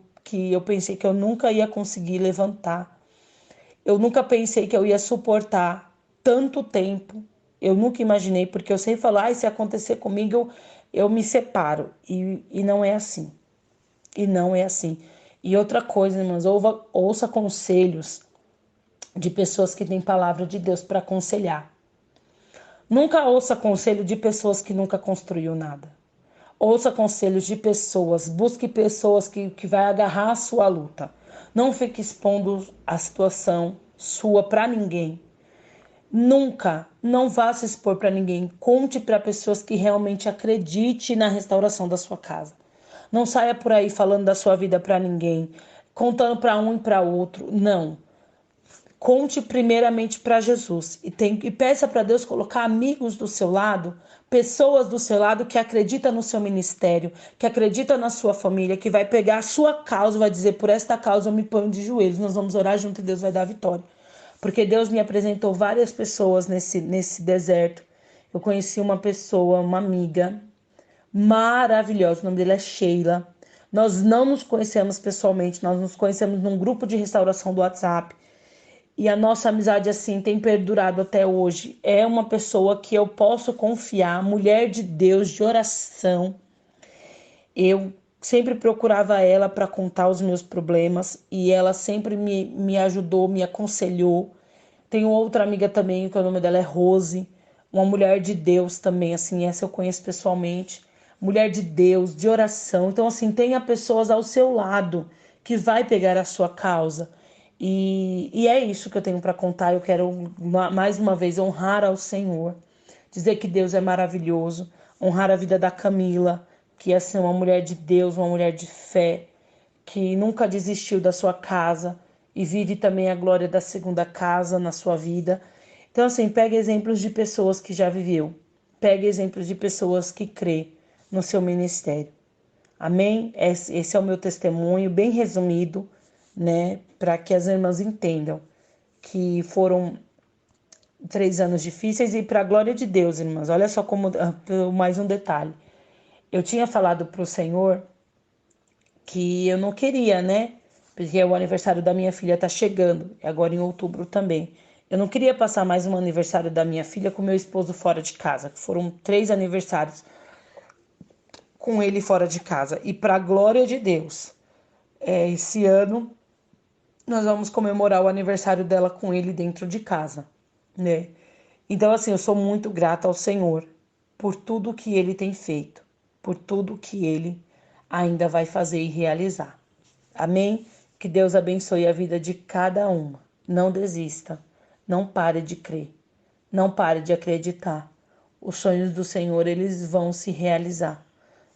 pensei que eu nunca ia conseguir levantar. Eu nunca pensei que eu ia suportar tanto tempo. Eu nunca imaginei, porque eu sempre falo, se acontecer comigo, eu me separo. E não é assim. E não é assim. E outra coisa, irmãos, ouça conselhos de pessoas que têm palavra de Deus para aconselhar. Nunca ouça conselho de pessoas que nunca construiu nada. Ouça conselhos de pessoas, busque pessoas que vai agarrar a sua luta. Não fique expondo a situação sua para ninguém. Nunca, não vá se expor para ninguém. Conte para pessoas que realmente acreditem na restauração da sua casa. Não saia por aí falando da sua vida para ninguém, contando para um e para outro. Não. Conte primeiramente para Jesus e peça para Deus colocar amigos do seu lado, pessoas do seu lado que acreditam no seu ministério, que acreditam na sua família, que vai pegar a sua causa, vai dizer: por esta causa eu me ponho de joelhos, nós vamos orar junto e Deus vai dar a vitória. Porque Deus me apresentou várias pessoas nesse deserto. Eu conheci uma pessoa, uma amiga maravilhosa, o nome dela é Sheila. Nós não nos conhecemos pessoalmente, nós nos conhecemos num grupo de restauração do WhatsApp. E a nossa amizade, assim, tem perdurado até hoje. É uma pessoa que eu posso confiar, mulher de Deus, de oração. Eu sempre procurava ela para contar os meus problemas e ela sempre me ajudou, me aconselhou. Tenho outra amiga também, que o nome dela é Rose, uma mulher de Deus também, assim, essa eu conheço pessoalmente. Mulher de Deus, de oração. Então, assim, tenha pessoas ao seu lado que vai pegar a sua causa. E é isso que eu tenho para contar. Eu quero mais uma vez honrar ao Senhor, dizer que Deus é maravilhoso, honrar a vida da Camila, que é assim, uma mulher de Deus, uma mulher de fé, que nunca desistiu da sua casa e vive também a glória da segunda casa na sua vida. Então, assim, pega exemplos de pessoas que já viveu, pega exemplos de pessoas que crê no seu ministério. Amém? Esse é o meu testemunho, bem resumido, né? Para que as irmãs entendam que foram 3 anos difíceis e para a glória de Deus, irmãs. Olha só como, mais um detalhe. Eu tinha falado para o Senhor que eu não queria, né? Porque o aniversário da minha filha tá chegando, agora em outubro também. Eu não queria passar mais um aniversário da minha filha com meu esposo fora de casa, que foram 3 aniversários com ele fora de casa. E para a glória de Deus, esse ano nós vamos comemorar o aniversário dela com ele dentro de casa, né? Então, assim, eu sou muito grata ao Senhor por tudo que ele tem feito, por tudo que ele ainda vai fazer e realizar. Amém? Que Deus abençoe a vida de cada uma. Não desista, não pare de crer, não pare de acreditar. Os sonhos do Senhor, eles vão se realizar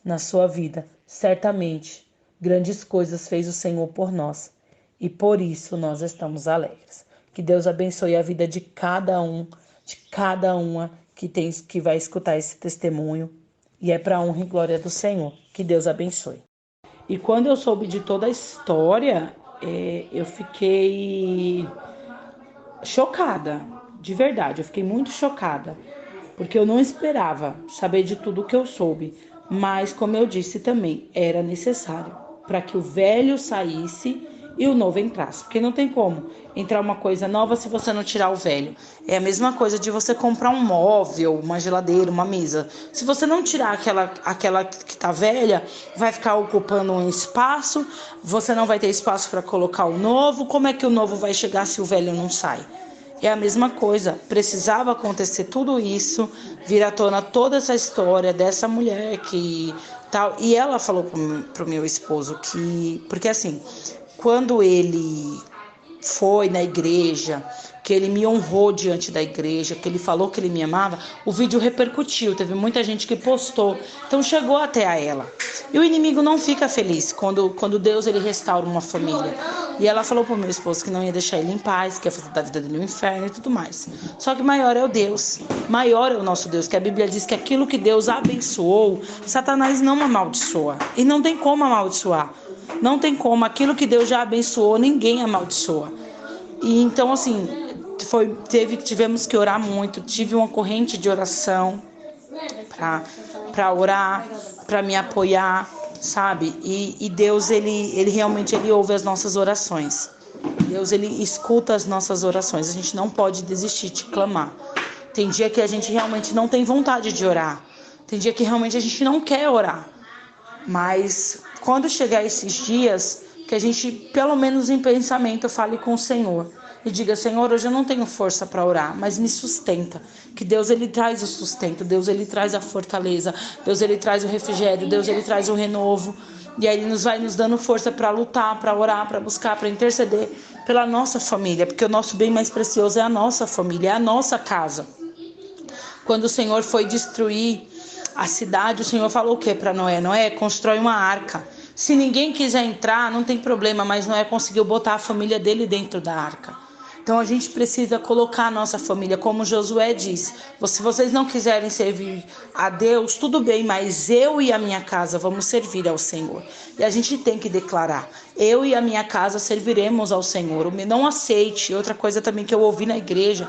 na sua vida. Certamente, grandes coisas fez o Senhor por nós e por isso nós estamos alegres. Que Deus abençoe a vida de cada um, de cada uma que vai escutar esse testemunho, e é para a honra e glória do Senhor. Que Deus abençoe. E quando eu soube de toda a história, eu fiquei chocada, de verdade, eu fiquei muito chocada, porque eu não esperava saber de tudo que eu soube, mas como eu disse também, era necessário para que o velho saísse e o novo entrasse, porque não tem como entrar uma coisa nova se você não tirar o velho. É a mesma coisa de você comprar um móvel, uma geladeira, uma mesa. Se você não tirar aquela que está velha, vai ficar ocupando um espaço, você não vai ter espaço para colocar o novo. Como é que o novo vai chegar se o velho não sai? É a mesma coisa, precisava acontecer tudo isso, vir à tona toda essa história dessa mulher que tal. E ela falou pro meu esposo que, porque assim, quando ele foi na igreja, que ele me honrou diante da igreja, que ele falou que ele me amava, o vídeo repercutiu, teve muita gente que postou, então chegou até a ela. E o inimigo não fica feliz quando Deus ele restaura uma família. E ela falou pro meu esposo que não ia deixar ele em paz, que ia fazer da vida dele um inferno e tudo mais. Só que maior é o Deus, maior é o nosso Deus, que a Bíblia diz que aquilo que Deus abençoou, Satanás não amaldiçoa. E não tem como amaldiçoar. Não tem como, aquilo que Deus já abençoou, ninguém amaldiçoa. E então, assim, tivemos que orar muito. Tive uma corrente de oração para orar, para me apoiar, sabe? E Deus, ele realmente ouve as nossas orações. Deus, ele escuta as nossas orações. A gente não pode desistir de clamar. Tem dia que a gente realmente não tem vontade de orar. Tem dia que realmente a gente não quer orar. Mas quando chegar esses dias, que a gente, pelo menos em pensamento, fale com o Senhor e diga: Senhor, hoje eu não tenho força para orar, mas me sustenta. Que Deus, ele traz o sustento, Deus, ele traz a fortaleza, Deus, ele traz o refrigério, Deus, ele traz o renovo. E aí ele vai nos dando força para lutar, para orar, para buscar, para interceder pela nossa família, porque o nosso bem mais precioso é a nossa família, é a nossa casa. Quando o Senhor foi destruir A cidade, o Senhor falou o que para Noé? Noé, constrói uma arca. Se ninguém quiser entrar, não tem problema, mas Noé conseguiu botar a família dele dentro da arca. Então a gente precisa colocar a nossa família, como Josué diz. Se vocês não quiserem servir a Deus, tudo bem, mas eu e a minha casa vamos servir ao Senhor. E a gente tem que declarar, eu e a minha casa serviremos ao Senhor. Não aceite. Outra coisa também que eu ouvi na igreja,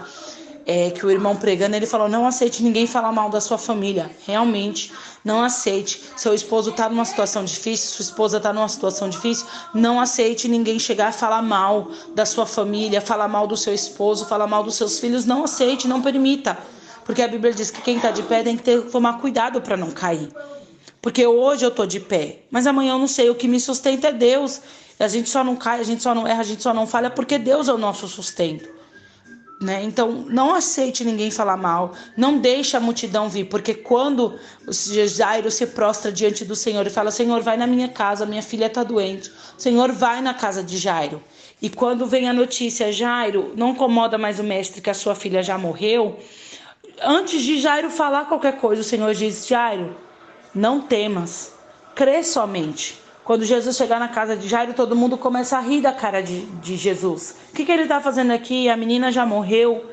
que o irmão pregando, ele falou, não aceite ninguém falar mal da sua família. Realmente, não aceite. Seu esposo está numa situação difícil, sua esposa está numa situação difícil, não aceite ninguém chegar a falar mal da sua família, falar mal do seu esposo, falar mal dos seus filhos. Não aceite, não permita. Porque a Bíblia diz que quem está de pé tem que tomar cuidado para não cair. Porque hoje eu estou de pé, mas amanhã eu não sei. O que me sustenta é Deus. A gente só não cai, a gente só não erra, a gente só não falha porque Deus é o nosso sustento. Então não aceite ninguém falar mal, não deixe a multidão vir, porque quando Jairo se prostra diante do Senhor e fala, Senhor, vai na minha casa, minha filha está doente, o Senhor vai na casa de Jairo, e quando vem a notícia, Jairo, não incomoda mais o mestre que a sua filha já morreu, antes de Jairo falar qualquer coisa, o Senhor diz, Jairo, não temas, crê somente. Quando Jesus chegar na casa de Jairo, todo mundo começa a rir da cara de Jesus. O que ele está fazendo aqui? A menina já morreu.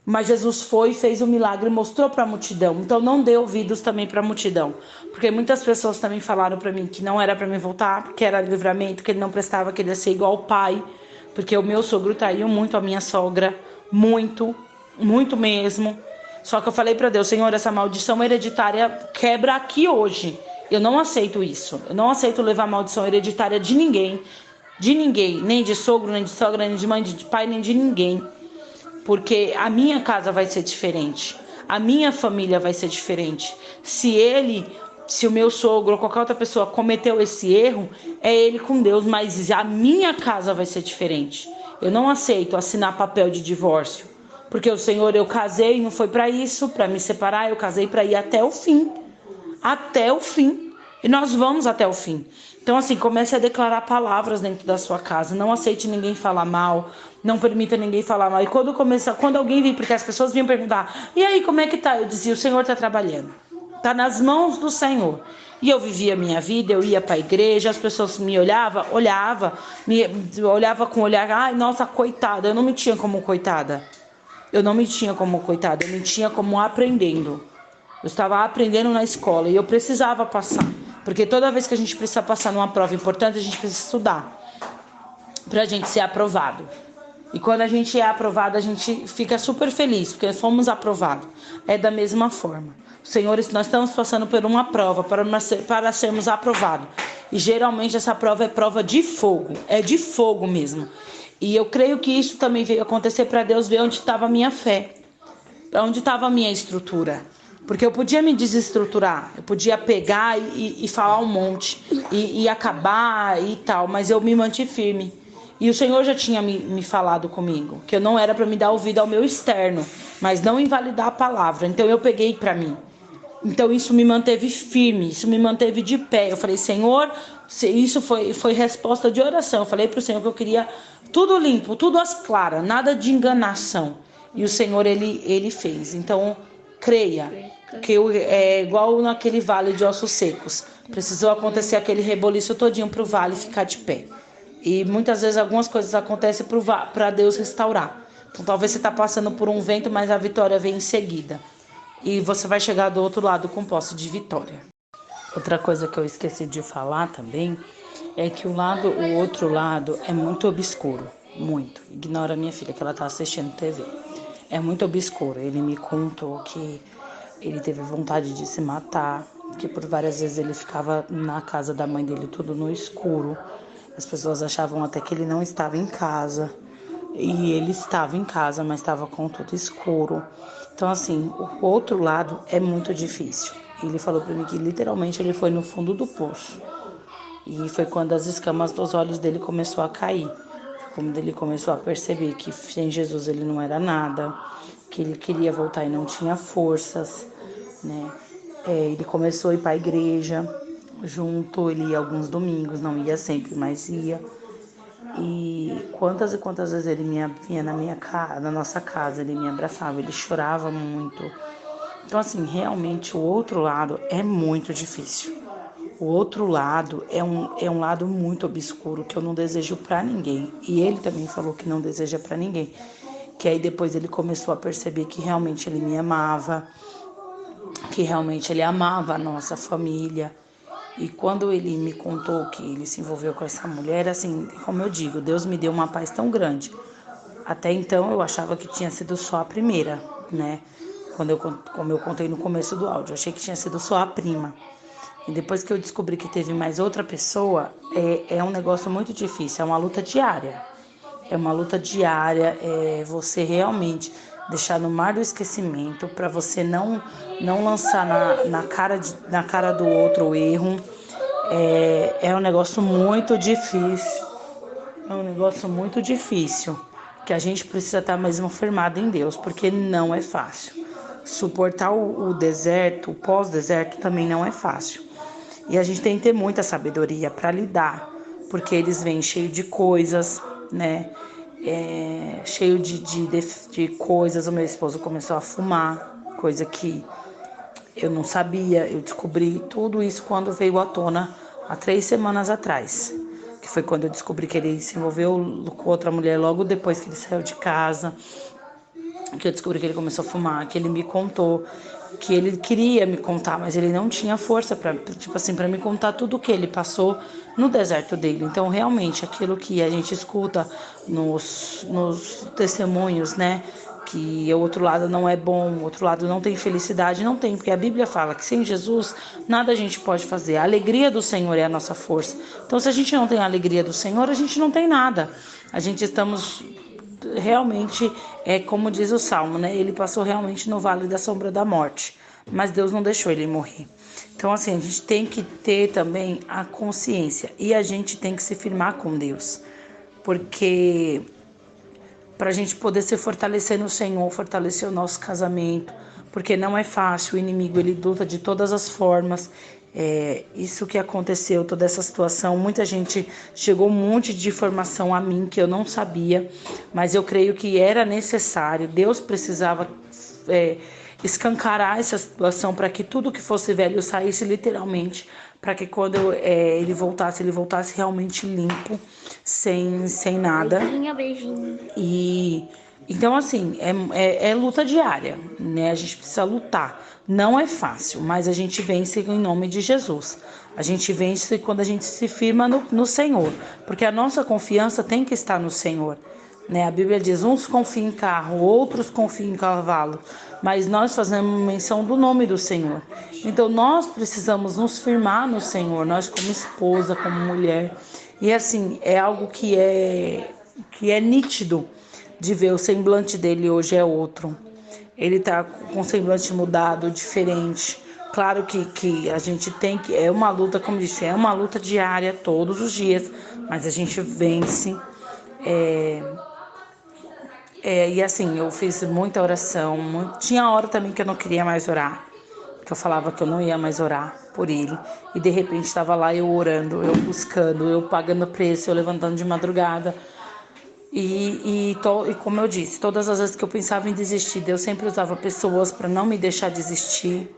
Mas Jesus foi, fez um milagre e mostrou para a multidão. Então não dê ouvidos também para a multidão. Porque muitas pessoas também falaram para mim que não era para mim voltar, que era livramento, que ele não prestava, que ele ia ser igual ao pai. Porque o meu sogro traiu muito a minha sogra. Muito, muito mesmo. Só que eu falei para Deus, Senhor, essa maldição hereditária quebra aqui hoje. Eu não aceito isso. Eu não aceito levar maldição hereditária de ninguém. De ninguém. Nem de sogro, nem de sogra, nem de mãe, de pai, nem de ninguém. Porque a minha casa vai ser diferente. A minha família vai ser diferente. Se o meu sogro ou qualquer outra pessoa cometeu esse erro, é ele com Deus. Mas a minha casa vai ser diferente. Eu não aceito assinar papel de divórcio. Porque o Senhor, eu casei, não foi para isso, para me separar. Eu casei para ir até o fim. Até o fim. E nós vamos até o fim. Então, assim, comece a declarar palavras dentro da sua casa. Não aceite ninguém falar mal. Não permita ninguém falar mal. E quando alguém vir, porque as pessoas vinham perguntar, e aí, como é que tá? Eu dizia, o Senhor está trabalhando. Está nas mãos do Senhor. E eu vivia a minha vida, eu ia para a igreja, as pessoas me olhava com olhar, ai, nossa, coitada. Eu não me tinha como coitada. Eu me tinha como aprendendo. Eu estava aprendendo na escola e eu precisava passar. Porque toda vez que a gente precisa passar numa prova importante, a gente precisa estudar para a gente ser aprovado. E quando a gente é aprovado, a gente fica super feliz, porque fomos aprovados. É da mesma forma. Senhores, nós estamos passando por uma prova para sermos aprovados. E geralmente essa prova é prova de fogo. É de fogo mesmo. E eu creio que isso também veio acontecer para Deus ver onde estava a minha fé. Onde estava a minha estrutura. Porque eu podia me desestruturar, eu podia pegar e falar um monte, e acabar e tal, mas eu me mantive firme. E o Senhor já tinha me falado comigo, que eu não era para me dar ouvido ao meu externo, mas não invalidar a palavra. Então eu peguei para mim. Então isso me manteve firme, isso me manteve de pé. Eu falei, Senhor, isso foi resposta de oração. Eu falei para o Senhor que eu queria tudo limpo, tudo às claras, nada de enganação. E o Senhor, ele fez. Então, creia, que é igual naquele vale de ossos secos. Precisou acontecer aquele reboliço todinho para o vale ficar de pé. E muitas vezes algumas coisas acontecem para Deus restaurar. Então talvez você está passando por um vento, mas a vitória vem em seguida. E você vai chegar do outro lado com posse de vitória. Outra coisa que eu esqueci de falar também é que o outro lado é muito obscuro. Muito. Ignora a minha filha que ela está assistindo TV. É muito obscuro. Ele me contou que ele teve vontade de se matar, que por várias vezes ele ficava na casa da mãe dele tudo no escuro. As pessoas achavam até que ele não estava em casa. E ele estava em casa, mas estava com tudo escuro. Então, assim, o outro lado é muito difícil. Ele falou para mim que literalmente ele foi no fundo do poço. E foi quando as escamas dos olhos dele começou a cair. Quando ele começou a perceber que sem Jesus ele não era nada, que ele queria voltar e não tinha forças, né? Ele começou a ir para a igreja junto, ele ia alguns domingos, não ia sempre, mas ia. E quantas vezes ele vinha na nossa casa, ele me abraçava, ele chorava muito. Então, assim, realmente o outro lado é muito difícil. O outro lado é um lado muito obscuro que eu não desejo para ninguém. E ele também falou que não deseja para ninguém. Que aí depois ele começou a perceber que realmente ele me amava, que realmente ele amava a nossa família. E quando ele me contou que ele se envolveu com essa mulher, assim, como eu digo, Deus me deu uma paz tão grande. Até então eu achava que tinha sido só a primeira, né? Como eu contei no começo do áudio, eu achei que tinha sido só a prima. E depois que eu descobri que teve mais outra pessoa, é um negócio muito difícil, é uma luta diária. É uma luta diária, é você realmente deixar no mar do esquecimento para você não lançar na cara do outro o erro. É um negócio muito difícil. É um negócio muito difícil, que a gente precisa estar mesmo firmado em Deus, porque não é fácil. Suportar o deserto, o pós-deserto também não é fácil. E a gente tem que ter muita sabedoria para lidar, porque eles vêm cheio de coisas, né? Cheio de coisas. O meu esposo começou a fumar, coisa que eu não sabia. Eu descobri tudo isso quando veio à tona há 3 semanas atrás, que foi quando eu descobri que ele se envolveu com outra mulher logo depois que ele saiu de casa, que eu descobri que ele começou a fumar, que ele me contou, que ele queria me contar, mas ele não tinha força para, tipo assim, para me contar tudo o que ele passou no deserto dele. Então, realmente, aquilo que a gente escuta nos testemunhos, né, que o outro lado não é bom, o outro lado não tem felicidade, não tem, porque a Bíblia fala que sem Jesus nada a gente pode fazer. A alegria do Senhor é a nossa força. Então, se a gente não tem a alegria do Senhor, a gente não tem nada. A gente estamos realmente, como diz o Salmo, né? Ele passou realmente no vale da sombra da morte, mas Deus não deixou ele morrer. Então, assim, a gente tem que ter também a consciência e a gente tem que se firmar com Deus, porque para a gente poder se fortalecer no Senhor, fortalecer o nosso casamento, porque não é fácil, o inimigo ele luta de todas as formas. Isso que aconteceu, toda essa situação, muita gente chegou um monte de informação a mim que eu não sabia, mas eu creio que era necessário, Deus precisava escancarar essa situação para que tudo que fosse velho saísse literalmente, para que quando ele voltasse realmente limpo, sem nada. Beijinho, beijinho. E então, assim, é luta diária, né? A gente precisa lutar. Não é fácil, mas a gente vence em nome de Jesus. A gente vence quando a gente se firma no Senhor, porque a nossa confiança tem que estar no Senhor, né? A Bíblia diz: uns confiam em carro, outros confiam em cavalo, mas nós fazemos menção do nome do Senhor. Então, nós precisamos nos firmar no Senhor, nós como esposa, como mulher. E assim, é algo que é nítido de ver. O semblante dele hoje é outro. Ele tá com o semblante mudado, diferente. Claro que a gente tem que... É uma luta, como disse, é uma luta diária, todos os dias, mas a gente vence. E assim, eu fiz muita oração. Tinha hora também que eu não queria mais orar, que eu falava que eu não ia mais orar por ele. E de repente estava lá eu orando, eu buscando, eu pagando preço, eu levantando de madrugada. E como eu disse, todas as vezes que eu pensava em desistir, Deus sempre usava pessoas para não me deixar desistir.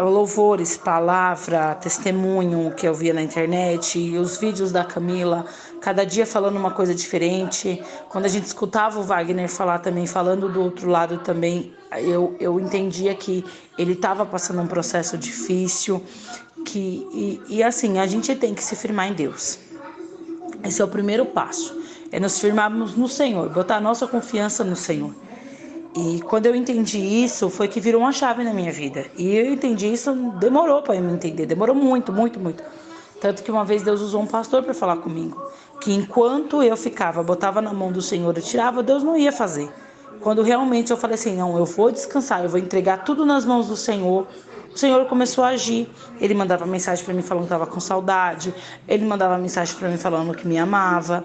Louvores, palavra, testemunho que eu via na internet, e os vídeos da Camila, cada dia falando uma coisa diferente. Quando a gente escutava o Wagner falar também, falando do outro lado também, eu entendia que ele estava passando um processo difícil, e assim, a gente tem que se firmar em Deus. Esse é o primeiro passo, é nos firmarmos no Senhor, botar a nossa confiança no Senhor. E quando eu entendi isso, foi que virou uma chave na minha vida. E eu entendi isso, demorou para eu me entender, demorou muito, muito, muito. Tanto que uma vez Deus usou um pastor para falar comigo, que enquanto eu botava na mão do Senhor, eu tirava, Deus não ia fazer. Quando realmente eu falei assim, não, eu vou descansar, eu vou entregar tudo nas mãos do Senhor, o Senhor começou a agir. Ele mandava mensagem para mim falando que estava com saudade, ele mandava mensagem para mim falando que me amava,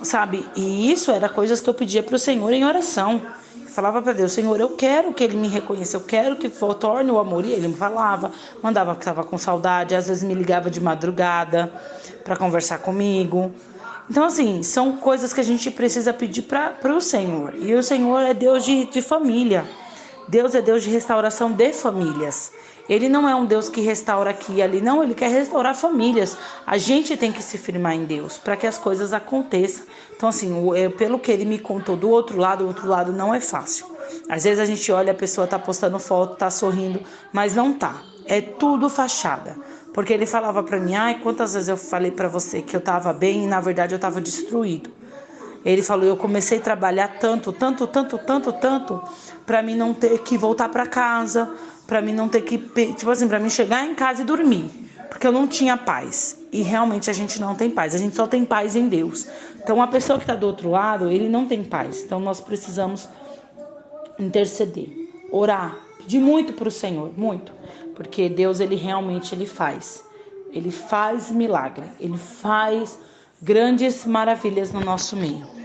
sabe? E isso era coisas que eu pedia para o Senhor em oração. Falava para Deus: Senhor, eu quero que ele me reconheça, eu quero que torne o amor. E ele me falava, mandava que estava com saudade, às vezes me ligava de madrugada para conversar comigo. Então, assim, são coisas que a gente precisa pedir para o Senhor. E o Senhor é Deus de família, Deus é Deus de restauração de famílias. Ele não é um Deus que restaura aqui e ali, não, ele quer restaurar famílias. A gente tem que se firmar em Deus para que as coisas aconteçam. Então, assim, pelo que ele me contou do outro lado não é fácil. Às vezes a gente olha, a pessoa tá postando foto, tá sorrindo, mas não tá. É tudo fachada. Porque ele falava para mim, ai, quantas vezes eu falei para você que eu tava bem e na verdade eu tava destruído. Ele falou, eu comecei a trabalhar tanto, para mim não ter que voltar para casa, para mim não ter que, tipo assim, para mim chegar em casa e dormir, porque eu não tinha paz. E realmente a gente não tem paz, a gente só tem paz em Deus. Então a pessoa que está do outro lado, ele não tem paz. Então nós precisamos interceder, orar, pedir muito para o Senhor, muito, porque Deus ele realmente ele faz milagre, ele faz grandes maravilhas no nosso meio.